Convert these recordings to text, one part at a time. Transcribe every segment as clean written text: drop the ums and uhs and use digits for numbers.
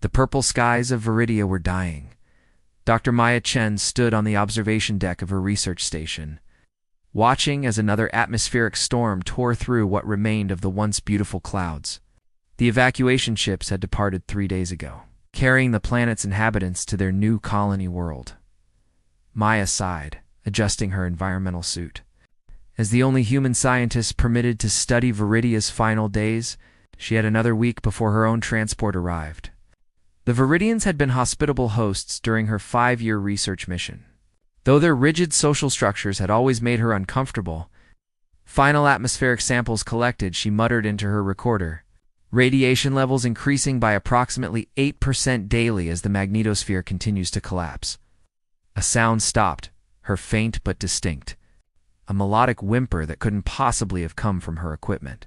The purple skies of Viridia were dying. Dr. Maya Chen stood on the observation deck of her research station, watching as another atmospheric storm tore through what remained of the once beautiful clouds. The evacuation ships had departed 3 days ago, carrying the planet's inhabitants to their new colony world. Maya sighed, adjusting her environmental suit. As the only human scientist permitted to study Viridia's final days, she had another week before her own transport arrived. The Viridians had been hospitable hosts during her 5-year research mission. Though their rigid social structures had always made her uncomfortable, final atmospheric samples collected, she muttered into her recorder, radiation levels increasing by approximately 8% daily as the magnetosphere continues to collapse. A sound stopped, her faint but distinct. A melodic whimper that couldn't possibly have come from her equipment.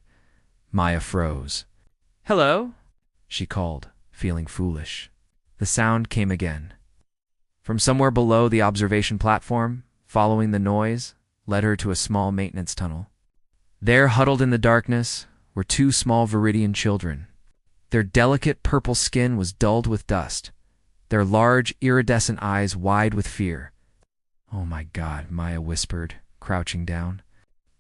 Maya froze. "Hello?" she called, feeling foolish. The sound came again. From somewhere below the observation platform, following the noise, led her to a small maintenance tunnel. There, huddled in the darkness, were 2 small Viridian children. Their delicate purple skin was dulled with dust, their large, iridescent eyes wide with fear. "Oh my God," Maya whispered, crouching down.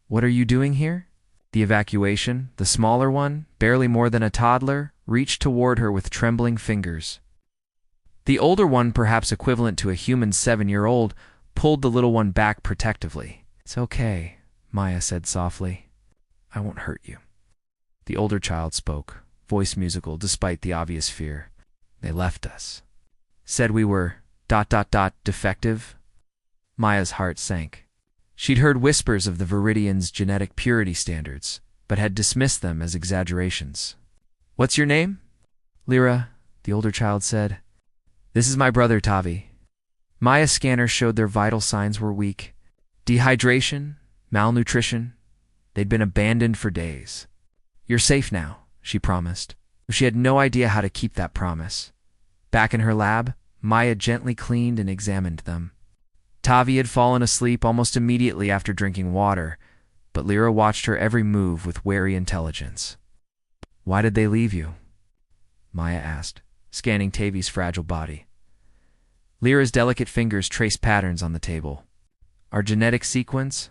"What are you doing here?" The evacuation, the smaller one, barely more than a toddler, reached toward her with trembling fingers. The older one, perhaps equivalent to a human 7-year-old, pulled the little one back protectively. "It's okay," Maya said softly. "I won't hurt you." The older child spoke, voice musical despite the obvious fear. "They left us. Said we were ... defective." Maya's heart sank. She'd heard whispers of the Viridians' genetic purity standards, but had dismissed them as exaggerations. "What's your name?" "Lyra," the older child said. "This is my brother, Tavi." Maya's scanner showed their vital signs were weak. Dehydration, malnutrition. They'd been abandoned for days. "You're safe now," she promised. She had no idea how to keep that promise. Back in her lab, Maya gently cleaned and examined them. Tavi had fallen asleep almost immediately after drinking water, but Lyra watched her every move with wary intelligence. "Why did they leave you?" Maya asked, scanning Tavi's fragile body. Lyra's delicate fingers traced patterns on the table. "Our genetic sequence?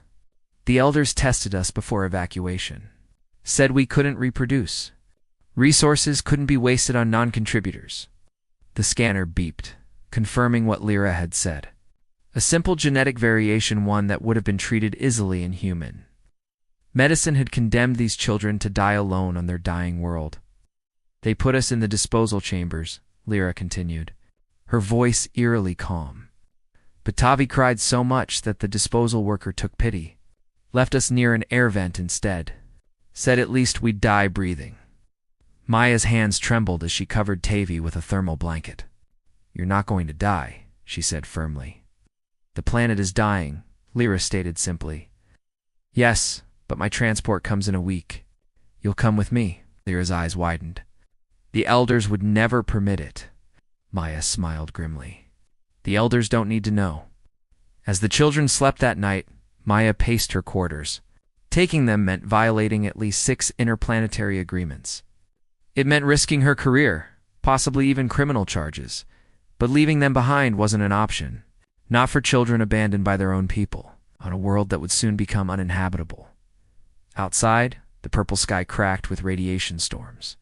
The elders tested us before evacuation. Said we couldn't reproduce. Resources couldn't be wasted on non-contributors." The scanner beeped, confirming what Lyra had said. A simple genetic variation, one that would have been treated easily in human. Medicine had condemned these children to die alone on their dying world. "They put us in the disposal chambers," Lyra continued, her voice eerily calm. "But Tavi cried so much that the disposal worker took pity. Left us near an air vent instead. Said at least we'd die breathing." Maya's hands trembled as she covered Tavi with a thermal blanket. "You're not going to die," she said firmly. "The planet is dying," Lyra stated simply. "Yes, but my transport comes in a week. You'll come with me?" Lyra's eyes widened. "The elders would never permit it." Maya smiled grimly. "The elders don't need to know." As the children slept that night, Maya paced her quarters. Taking them meant violating at least 6 interplanetary agreements. It meant risking her career, possibly even criminal charges. But leaving them behind wasn't an option. Not for children abandoned by their own people, on a world that would soon become uninhabitable. Outside, the purple sky cracked with radiation storms.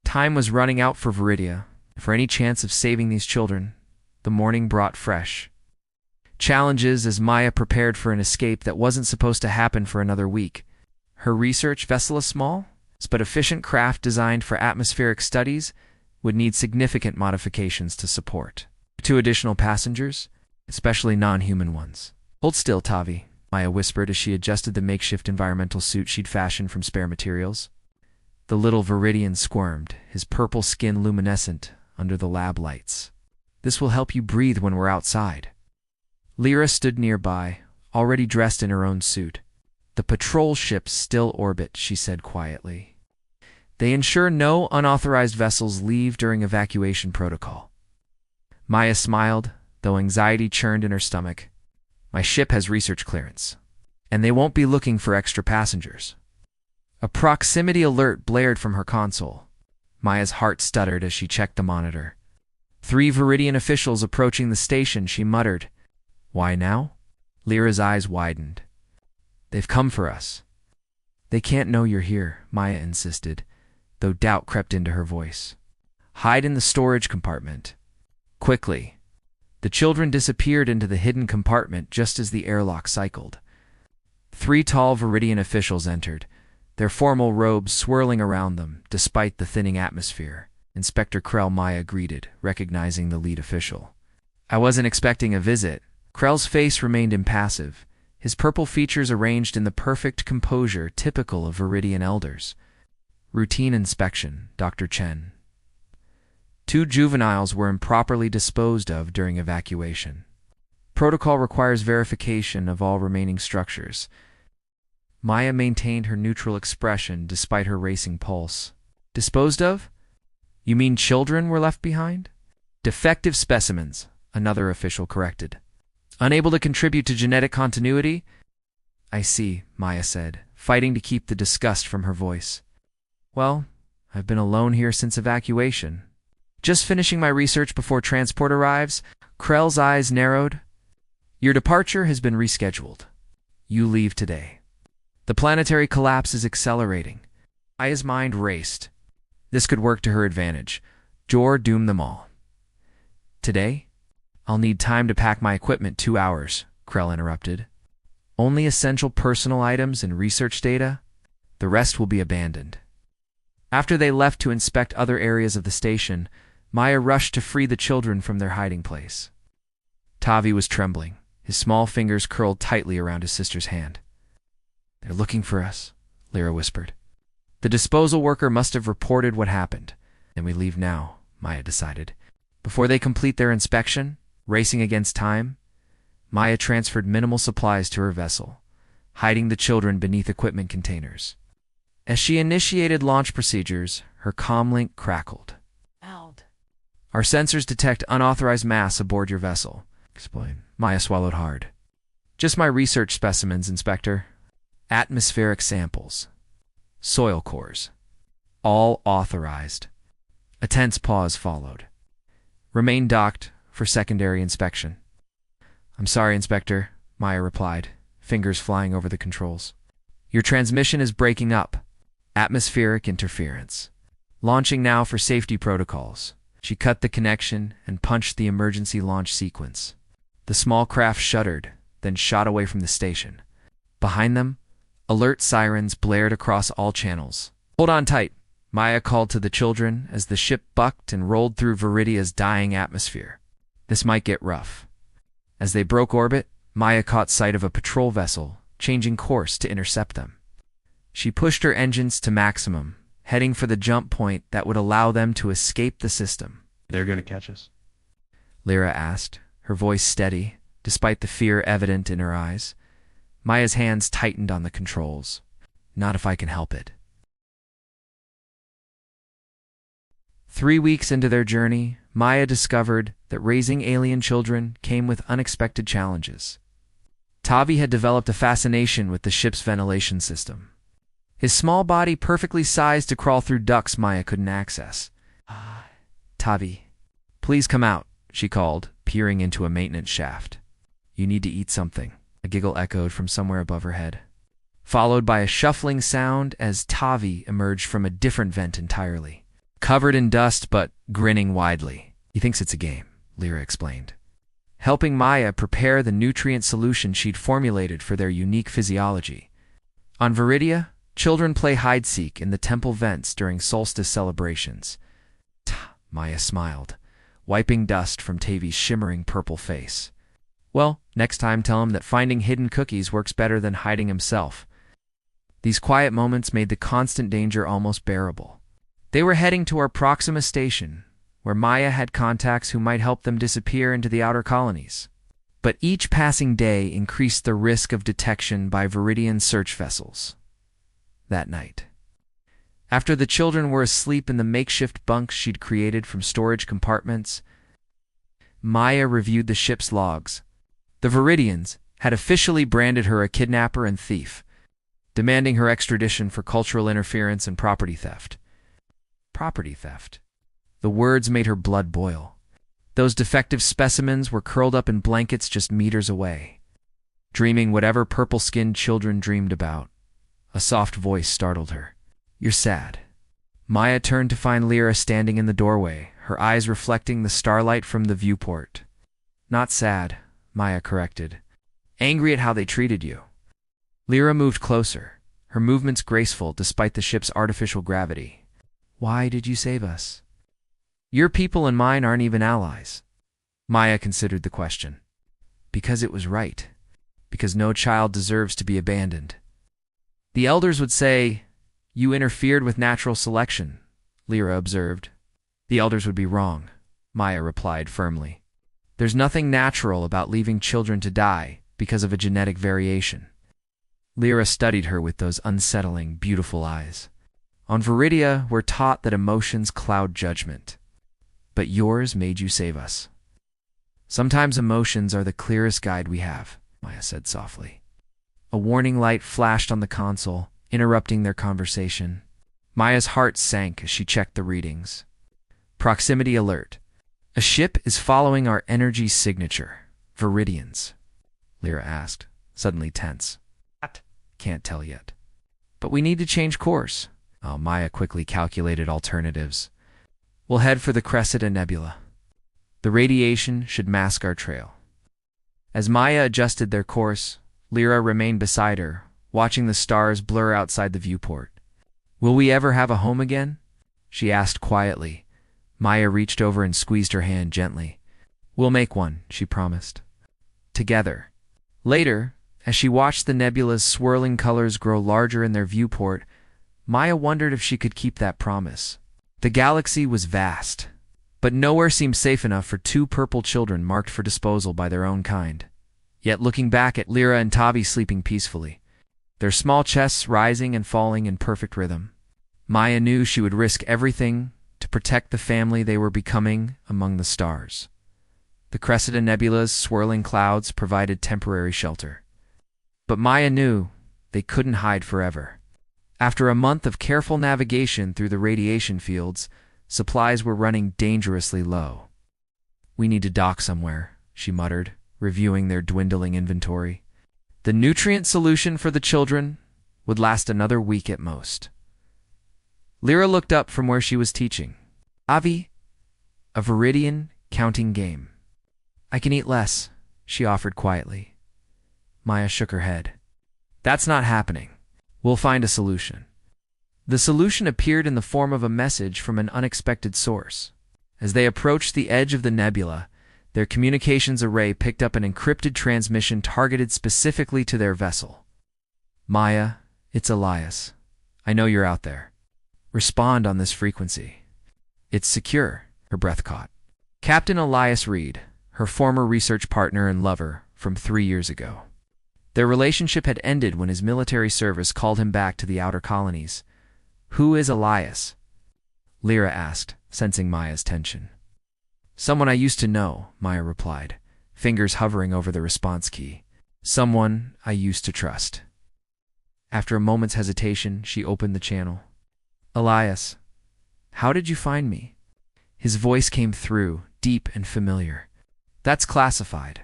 Time was running out for Viridia. For any chance of saving these children, the morning brought fresh challenges as Maya prepared for an escape that wasn't supposed to happen for another week. Her research vessel, a small but efficient craft designed for atmospheric studies, would need significant modifications to support 2 additional passengers, especially non-human ones. "Hold still, Tavi," Maya whispered as she adjusted the makeshift environmental suit she'd fashioned from spare materials. The little Viridian squirmed, his purple skin luminescent under the lab lights. "This will help you breathe when we're outside." Lyra stood nearby, already dressed in her own suit. "The patrol ships still orbit," she said quietly. "They ensure no unauthorized vessels leave during evacuation protocol." Maya smiled, though anxiety churned in her stomach. "My ship has research clearance, and they won't be looking for extra passengers." A proximity alert blared from her console. Maya's heart stuttered as she checked the monitor. 3 Viridian officials approaching the station, she muttered. Why now? Lyra's eyes widened. They've come for us. They can't know you're here, Maya insisted, though doubt crept into her voice. Hide in the storage compartment. Quickly. The children disappeared into the hidden compartment just as the airlock cycled. 3 tall Viridian officials entered, their formal robes swirling around them despite the thinning atmosphere. Inspector Krell Maya greeted, recognizing the lead official. I wasn't expecting a visit. Krell's face remained impassive, his purple features arranged in the perfect composure typical of Viridian elders. Routine inspection, Dr. Chen. 2 juveniles were improperly disposed of during evacuation. Protocol requires verification of all remaining structures. Maya maintained her neutral expression despite her racing pulse. Disposed of? You mean children were left behind? Defective specimens, another official corrected. Unable to contribute to genetic continuity? I see, Maya said, fighting to keep the disgust from her voice. Well, I've been alone here since evacuation. Just finishing my research before transport arrives. Krell's eyes narrowed. Your departure has been rescheduled. You leave today. The planetary collapse is accelerating. Maya's mind raced. This could work to her advantage. Jor doomed them all. Today? I'll need time to pack my equipment. 2 hours, Krell interrupted. Only essential personal items and research data? The rest will be abandoned. After they left to inspect other areas of the station, Maya rushed to free the children from their hiding place. Tavi was trembling, his small fingers curled tightly around his sister's hand. They're looking for us, Lyra whispered. The disposal worker must have reported what happened. Then we leave now, Maya decided. Before they complete their inspection, racing against time, Maya transferred minimal supplies to her vessel, hiding the children beneath equipment containers. As she initiated launch procedures, her comlink crackled. Out. Our sensors detect unauthorized mass aboard your vessel. Explain. Maya swallowed hard. Just my research specimens, Inspector. Atmospheric samples. Soil cores. All authorized. A tense pause followed. Remain docked for secondary inspection. I'm sorry, Inspector, Maya replied, fingers flying over the controls. Your transmission is breaking up. Atmospheric interference. Launching now for safety protocols. She cut the connection and punched the emergency launch sequence. The small craft shuddered, then shot away from the station. Behind them, alert sirens blared across all channels. Hold on tight, Maya called to the children as the ship bucked and rolled through Viridia's dying atmosphere. This might get rough. As they broke orbit, Maya caught sight of a patrol vessel, changing course to intercept them. She pushed her engines to maximum, heading for the jump point that would allow them to escape the system. They're going to catch us? Lyra asked, her voice steady, despite the fear evident in her eyes. Maya's hands tightened on the controls. Not if I can help it. 3 weeks into their journey, Maya discovered that raising alien children came with unexpected challenges. Tavi had developed a fascination with the ship's ventilation system. His small body perfectly sized to crawl through ducts Maya couldn't access. Tavi, please come out, she called, peering into a maintenance shaft. You need to eat something. A giggle echoed from somewhere above her head, followed by a shuffling sound as Tavi emerged from a different vent entirely. Covered in dust but grinning widely. He thinks it's a game, Lyra explained, helping Maya prepare the nutrient solution she'd formulated for their unique physiology. On Viridia, children play hide-seek in the temple vents during solstice celebrations. Maya smiled, wiping dust from Tavi's shimmering purple face. Well, next time tell him that finding hidden cookies works better than hiding himself. These quiet moments made the constant danger almost bearable. They were heading to our Proxima station, where Maya had contacts who might help them disappear into the outer colonies. But each passing day increased the risk of detection by Viridian search vessels. That night, after the children were asleep in the makeshift bunks she'd created from storage compartments, Maya reviewed the ship's logs. The Viridians had officially branded her a kidnapper and thief, demanding her extradition for cultural interference and property theft. Property theft. The words made her blood boil. Those defective specimens were curled up in blankets just meters away, dreaming whatever purple-skinned children dreamed about. A soft voice startled her. "You're sad." Maya turned to find Lyra standing in the doorway, her eyes reflecting the starlight from the viewport. "Not sad," Maya corrected. "Angry at how they treated you." Lyra moved closer, her movements graceful despite the ship's artificial gravity. "Why did you save us?" "Your people and mine aren't even allies." Maya considered the question. "Because it was right. Because no child deserves to be abandoned." "The elders would say, you interfered with natural selection," Lyra observed. "The elders would be wrong," Maya replied firmly. "There's nothing natural about leaving children to die because of a genetic variation." Lyra studied her with those unsettling, beautiful eyes. "On Viridia, we're taught that emotions cloud judgment. But yours made you save us." "Sometimes emotions are the clearest guide we have," Maya said softly. A warning light flashed on the console, interrupting their conversation. Maya's heart sank as she checked the readings. "Proximity alert. A ship is following our energy signature. Viridians." Lyra asked, suddenly tense. "Can't tell yet. But we need to change course." Maya quickly calculated alternatives. "We'll head for the Cressida Nebula. The radiation should mask our trail." As Maya adjusted their course, Lyra remained beside her, watching the stars blur outside the viewport. "Will we ever have a home again?" she asked quietly. Maya reached over and squeezed her hand gently. "We'll make one," she promised. "Together." Later, as she watched the nebula's swirling colors grow larger in their viewport, Maya wondered if she could keep that promise. The galaxy was vast, but nowhere seemed safe enough for two purple children marked for disposal by their own kind. Yet looking back at Lyra and Tavi sleeping peacefully, their small chests rising and falling in perfect rhythm, Maya knew she would risk everything to protect the family they were becoming among the stars. The Cressida Nebula's swirling clouds provided temporary shelter. But Maya knew they couldn't hide forever. After a month of careful navigation through the radiation fields, supplies were running dangerously low. "We need to dock somewhere," she muttered, reviewing their dwindling inventory. The nutrient solution for the children would last another week at most. Lyra looked up from where she was teaching. "Avi, a Viridian counting game." "I can eat less," she offered quietly. Maya shook her head. "That's not happening. We'll find a solution." The solution appeared in the form of a message from an unexpected source. As they approached the edge of the nebula, their communications array picked up an encrypted transmission targeted specifically to their vessel. "Maya, it's Elias. I know you're out there. Respond on this frequency." "It's secure," her breath caught. Captain Elias Reed, her former research partner and lover from 3 years ago. Their relationship had ended when his military service called him back to the outer colonies. "Who is Elias?" Lyra asked, sensing Maya's tension. "Someone I used to know," Maya replied, fingers hovering over the response key. "Someone I used to trust." After a moment's hesitation, she opened the channel. "Elias, how did you find me?" His voice came through, deep and familiar. "That's classified.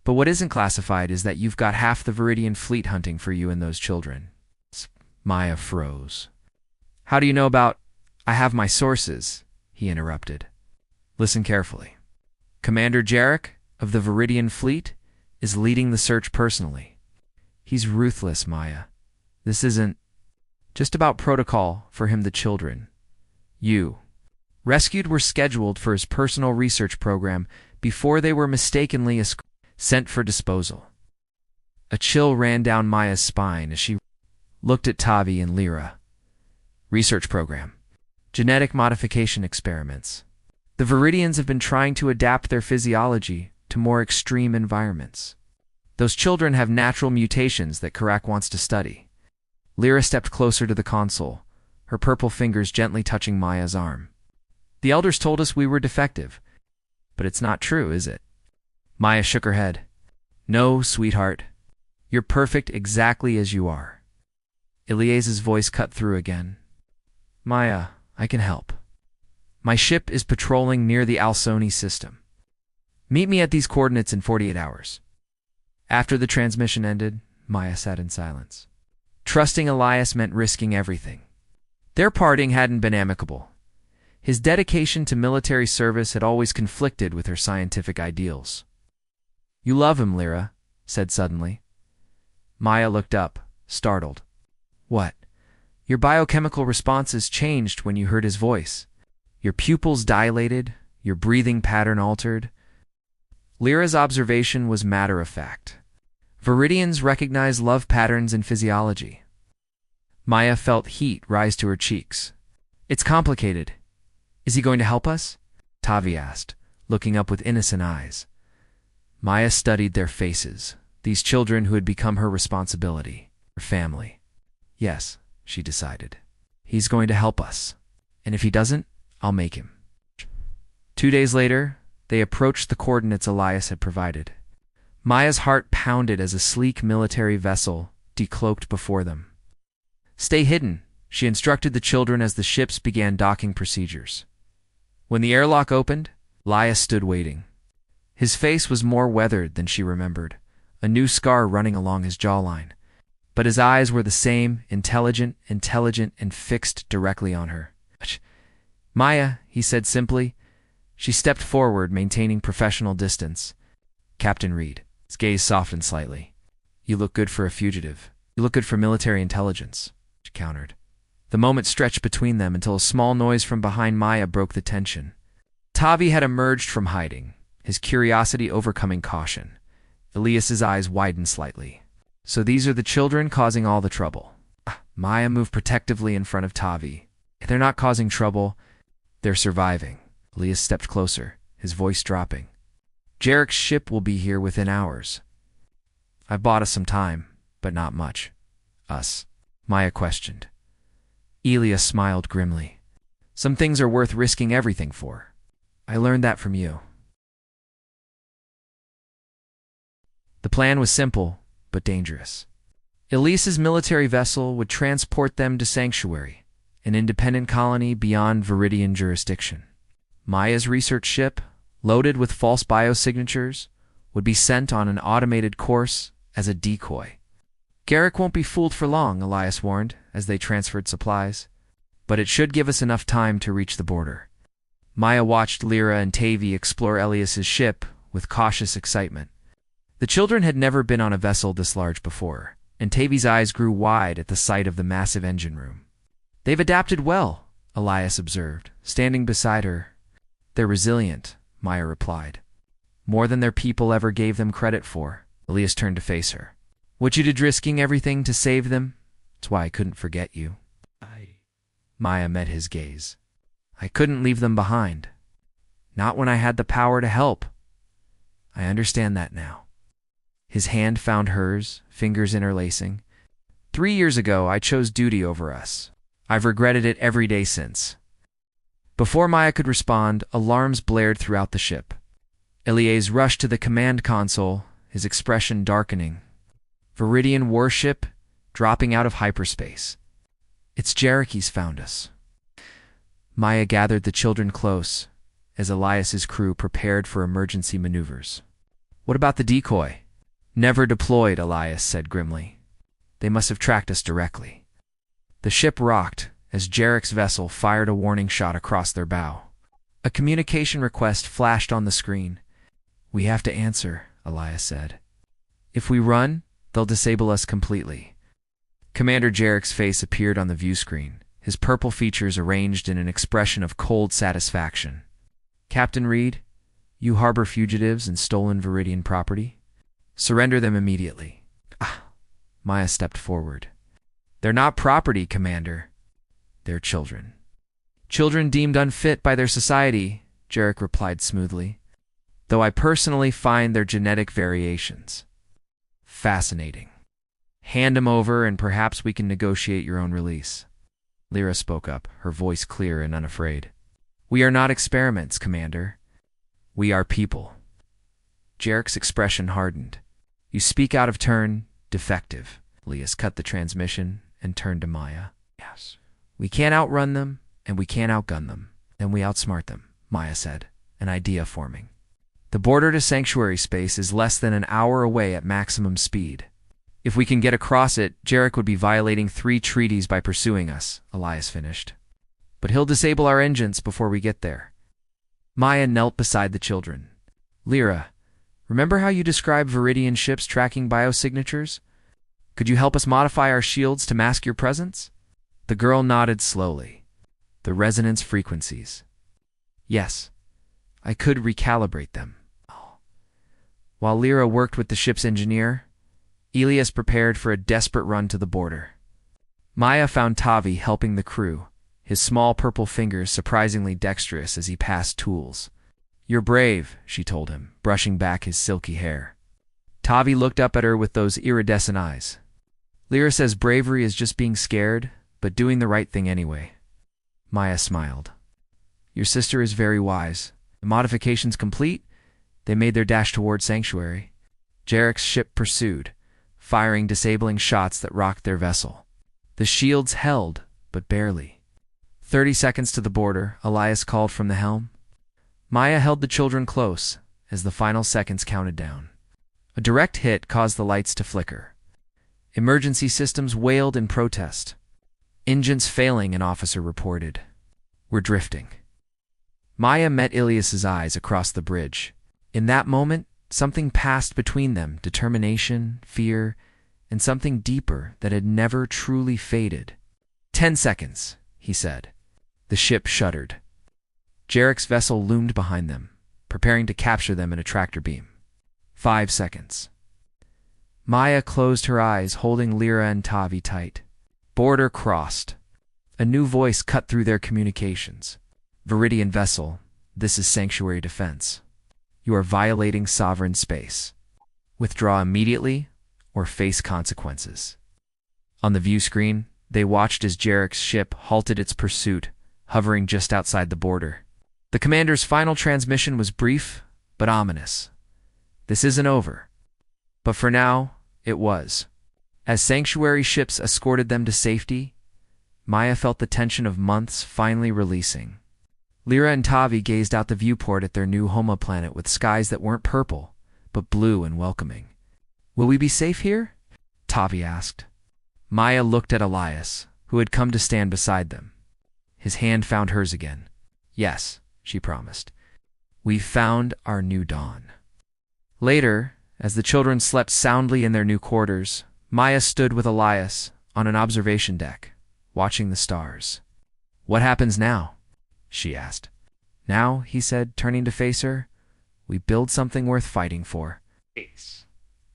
But what isn't classified is that you've got half the Viridian fleet hunting for you and those children." Maya froze. "How do you know about—" "I have my sources," he interrupted. "Listen carefully. Commander Jarek of the Viridian fleet is leading the search personally. He's ruthless, Maya. This isn't just about protocol for him, the children. You. Rescued were scheduled for his personal research program before they were mistakenly sent for disposal." A chill ran down Maya's spine as she looked at Tavi and Lyra. "Research program. Genetic modification experiments. The Viridians have been trying to adapt their physiology to more extreme environments. Those children have natural mutations that Karak wants to study." Lyra stepped closer to the console, her purple fingers gently touching Maya's arm. "The elders told us we were defective. But it's not true, is it?" Maya shook her head. "No, sweetheart. You're perfect exactly as you are." Elias's voice cut through again. "Maya, I can help. My ship is patrolling near the Alsoni system. Meet me at these coordinates in 48 hours. After the transmission ended, Maya sat in silence. Trusting Elias meant risking everything. Their parting hadn't been amicable. His dedication to military service had always conflicted with her scientific ideals. "You love him," Lyra said suddenly. Maya looked up, startled. "What?" "Your biochemical responses changed when you heard his voice. Your pupils dilated, your breathing pattern altered." Lyra's observation was matter-of-fact. Viridians recognize love patterns in physiology. Maya felt heat rise to her cheeks. "It's complicated. Is he going to help us?" Tavi asked, looking up with innocent eyes. Maya studied their faces, these children who had become her responsibility, her family. "Yes," she decided. "He's going to help us. And if he doesn't, I'll make him." 2 days later, they approached the coordinates Elias had provided. Maya's heart pounded as a sleek military vessel decloaked before them. "Stay hidden," she instructed the children as the ships began docking procedures. When the airlock opened, Elias stood waiting. His face was more weathered than she remembered, a new scar running along his jawline. But his eyes were the same, intelligent, and fixed directly on her. "Maya," he said simply. She stepped forward, maintaining professional distance. "Captain Reed." His gaze softened slightly. "You look good for a fugitive. You look good for military intelligence," she countered. The moment stretched between them until a small noise from behind Maya broke the tension. Tavi had emerged from hiding, his curiosity overcoming caution. Elias's eyes widened slightly. "So these are the children causing all the trouble." Maya moved protectively in front of Tavi. "They're not causing trouble. They're surviving." Elias stepped closer, his voice dropping. "Jarek's ship will be here within hours. I've bought us some time, but not much." "Us?" Maya questioned. Elias smiled grimly. "Some things are worth risking everything for. I learned that from you." The plan was simple, but dangerous. Elias's military vessel would transport them to Sanctuary, an independent colony beyond Viridian jurisdiction. Maya's research ship, loaded with false biosignatures, would be sent on an automated course as a decoy. "Garrick won't be fooled for long," Elias warned, as they transferred supplies. "But it should give us enough time to reach the border." Maya watched Lyra and Tavi explore Elias's ship with cautious excitement. The children had never been on a vessel this large before, and Tavi's eyes grew wide at the sight of the massive engine room. "They've adapted well," Elias observed, standing beside her. "They're resilient," Maya replied. "More than their people ever gave them credit for." Elias turned to face her. "What you did risking everything to save them? That's why I couldn't forget you." Maya met his gaze. "I couldn't leave them behind. Not when I had the power to help. I understand that now." His hand found hers, fingers interlacing. "3 years ago, I chose duty over us. I've regretted it every day since." Before Maya could respond, alarms blared throughout the ship. Elias rushed to the command console, his expression darkening. "Viridian warship dropping out of hyperspace. It's Jarek, he's found us." Maya gathered the children close as Elias's crew prepared for emergency maneuvers. "What about the decoy?" "Never deployed," Elias said grimly. "They must have tracked us directly." The ship rocked as Jarek's vessel fired a warning shot across their bow. A communication request flashed on the screen. "We have to answer," Elias said. "If we run, they'll disable us completely." Commander Jarek's face appeared on the view screen, his purple features arranged in an expression of cold satisfaction. "Captain Reed, you harbor fugitives and stolen Viridian property. Surrender them immediately." Maya stepped forward. "They're not property, Commander. They're children." "Children deemed unfit by their society," Jarek replied smoothly. "Though I personally find their genetic variations fascinating. Hand them over and perhaps we can negotiate your own release." Lyra spoke up, her voice clear and unafraid. "We are not experiments, Commander. We are people." Jarek's expression hardened. "You speak out of turn, defective." Elias cut the transmission and turned to Maya. "Yes. We can't outrun them, and we can't outgun them. Then we outsmart them," Maya said, an idea forming. The border to sanctuary space is less than an hour away at maximum speed. If we can get across it, Jarek would be violating 3 treaties by pursuing us, Elias finished. But he'll disable our engines before we get there. Maya knelt beside the children. Lyra, remember how you described Viridian ships tracking biosignatures? Could you help us modify our shields to mask your presence? The girl nodded slowly. The resonance frequencies. Yes, I could recalibrate them. While Lyra worked with the ship's engineer, Elias prepared for a desperate run to the border. Maya found Tavi helping the crew, his small purple fingers surprisingly dexterous as he passed tools. You're brave, she told him, brushing back his silky hair. Tavi looked up at her with those iridescent eyes. Lyra says bravery is just being scared, but doing the right thing anyway. Maya smiled. Your sister is very wise. The modifications complete, they made their dash toward Sanctuary. Jarek's ship pursued, firing disabling shots that rocked their vessel. The shields held, but barely. 30 seconds to the border, Elias called from the helm. Maya held the children close as the final seconds counted down. A direct hit caused the lights to flicker. Emergency systems wailed in protest. Engines failing, an officer reported. We're drifting. Maya met Ilias's eyes across the bridge. In that moment, something passed between them, determination, fear, and something deeper that had never truly faded. 10 seconds, he said. The ship shuddered. Jarek's vessel loomed behind them, preparing to capture them in a tractor beam. 5 seconds. Maya closed her eyes, holding Lyra and Tavi tight. Border crossed. A new voice cut through their communications. Viridian vessel, this is Sanctuary Defense. You are violating sovereign space. Withdraw immediately or face consequences. On the view screen, they watched as Jarek's ship halted its pursuit, hovering just outside the border. The commander's final transmission was brief, but ominous. This isn't over. But for now, it was. As Sanctuary ships escorted them to safety, Maya felt the tension of months finally releasing. Lyra and Tavi gazed out the viewport at their new homoplanet with skies that weren't purple, but blue and welcoming. Will we be safe here? Tavi asked. Maya looked at Elias, who had come to stand beside them. His hand found hers again. Yes, she promised. We've found our new dawn. Later, as the children slept soundly in their new quarters, Maya stood with Elias on an observation deck, watching the stars. What happens now? She asked. Now, he said, turning to face her, we build something worth fighting for.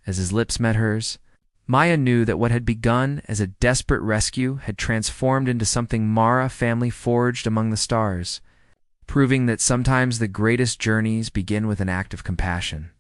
As his lips met hers, Maya knew that what had begun as a desperate rescue had transformed into something Mara family forged among the stars, proving that sometimes the greatest journeys begin with an act of compassion.